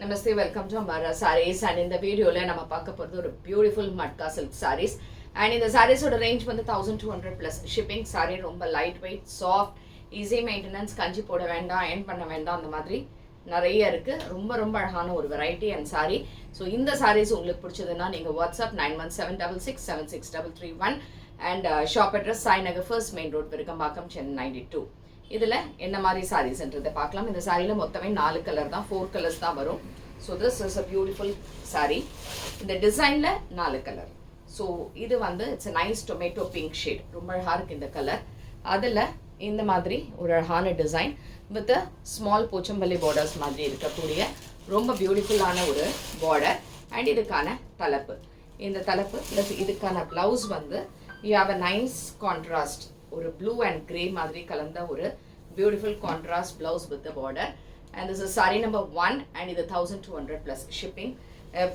Namaste, welcome to Amara Sarees. And in the video, we will beautiful Matka silk sarees. And in the sarees, the range is 1200 plus shipping. Saree romba lightweight, soft, easy maintenance, kanji poda venda, iron panna venda அந்த மாதிரி நிறைய இருக்கு. ரொம்ப அழகான ஒரு variety and saree. So இந்த sarees உங்களுக்கு பிடிச்சதுன்னா நீங்க WhatsApp 9176667331 and shop address Sainagar First Main Road Virukambakam Chennai 92. இதில் என்ன மாதிரி சாரீஸ்ன்றதை பார்க்கலாம். இந்த சாரியில் மொத்தமே 4 கலர் தான், 4 கலர்ஸ் தான் வரும். So this is a beautiful sari. இந்த டிசைனில் 4 கலர். ஸோ இது வந்து it's a nice tomato pink shade, ரொம்ப அழகாக இருக்குது இந்த கலர். அதில் இந்த மாதிரி ஒரு அழகான design with small Pochampalli borders மாதிரி இருக்கக்கூடிய ரொம்ப பியூட்டிஃபுல்லான ஒரு பார்டர் அண்ட் இதுக்கான தலைப்பு. இந்த தலைப்பு ப்ளஸ் இதுக்கான ப்ளவுஸ் வந்து you have a nice contrast, ஒரு ப்ளூ அண்ட் கிரே மாதிரி கலந்த ஒரு beautiful contrast blouse with border. And this is sari number 1 and இது 1200 plus shipping.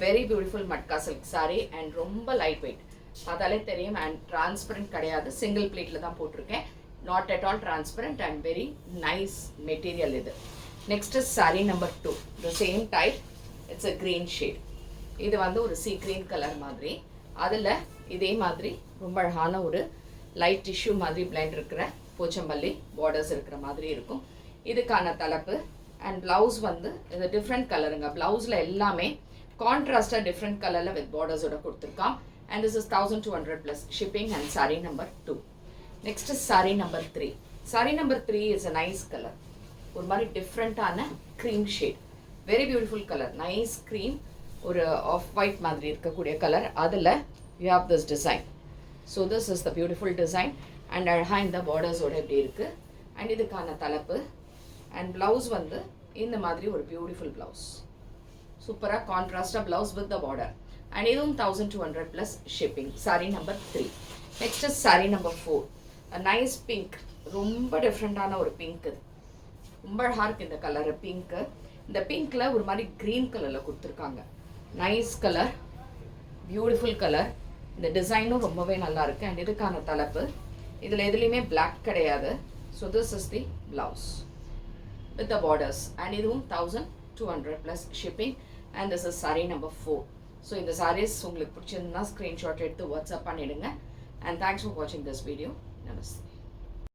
Very beautiful matka silk sari and ரொம்ப லைட் வெயிட், பார்த்தாலே தெரியும். அண்ட் டிரான்ஸ்பரண்ட் கிடையாது, சிங்கிள் பிளேட்டில் தான் போட்டிருக்கேன். Not at all transparent and very nice material இது. Next is sari number 2, the same type, it's a green shade. இது வந்து ஒரு சீ க்ரீன் கலர் மாதிரி, அதில் இதே மாதிரி ரொம்ப அழகான ஒரு லைட் டிஷ்யூ மாதிரி பிளைண்ட் இருக்கிற போச்சம்பள்ளி பார்டர்ஸ் இருக்கிற மாதிரி இருக்கும். இதுக்கான தலைப்பு அண்ட் ப்ளவுஸ் வந்து இது டிஃப்ரெண்ட் கலருங்க. ப்ளவுஸில் எல்லாமே கான்ட்ராஸ்டாக டிஃப்ரெண்ட் கலரில் வித் பார்டர்ஸோட கொடுத்துருக்கான். And this is 1200 plus shipping and sari number 2. Next is sari number 3. Sari number 3 is a nice colour, ஒரு மாதிரி டிஃப்ரெண்ட்டான cream shade, very beautiful colour, nice cream, ஒரு ஆஃப் ஒயிட் மாதிரி இருக்கக்கூடிய கலர். அதில் you have this design. So this is the beautiful design and அழகாக இந்த பார்டர்ஸோட எப்படி இருக்குது. அண்ட் இதுக்கான தலைப்பு அண்ட் ப்ளவுஸ் வந்து இந்த மாதிரி ஒரு பியூட்டிஃபுல் ப்ளவுஸ், சூப்பராக கான்ட்ராஸ்டாக blouse with the border. And இதுவும் 1200 plus shipping. Sari number 3. Next is sari number 4, nice pink, ரொம்ப டிஃப்ரெண்ட்டான ஒரு பிங்க். இது ரொம்ப அழகாக இருக்குது இந்த கலரு பிங்க்கு. இந்த பிங்க்கில் ஒரு மாதிரி க்ரீன் கலரில் கொடுத்துருக்காங்க. Nice colour, beautiful colour. இந்த டிசைனும் ரொம்பவே நல்லா இருக்குது. அண்ட் இதுக்கான தலைப்பு இதில் எதுலேயுமே பிளாக் கிடையாது. So this is the blouse with the borders and இதுவும் 1200 plus shipping. And this is sari number 4. So இந்த சாரீஸ் உங்களுக்கு பிடிச்சிருந்தா ஸ்க்ரீன்ஷாட் எடுத்து வாட்ஸ்அப் பண்ணிவிடுங்க. அண்ட் தேங்க்ஸ் ஃபார் வாட்சிங் திஸ் வீடியோ. நமஸ்தே.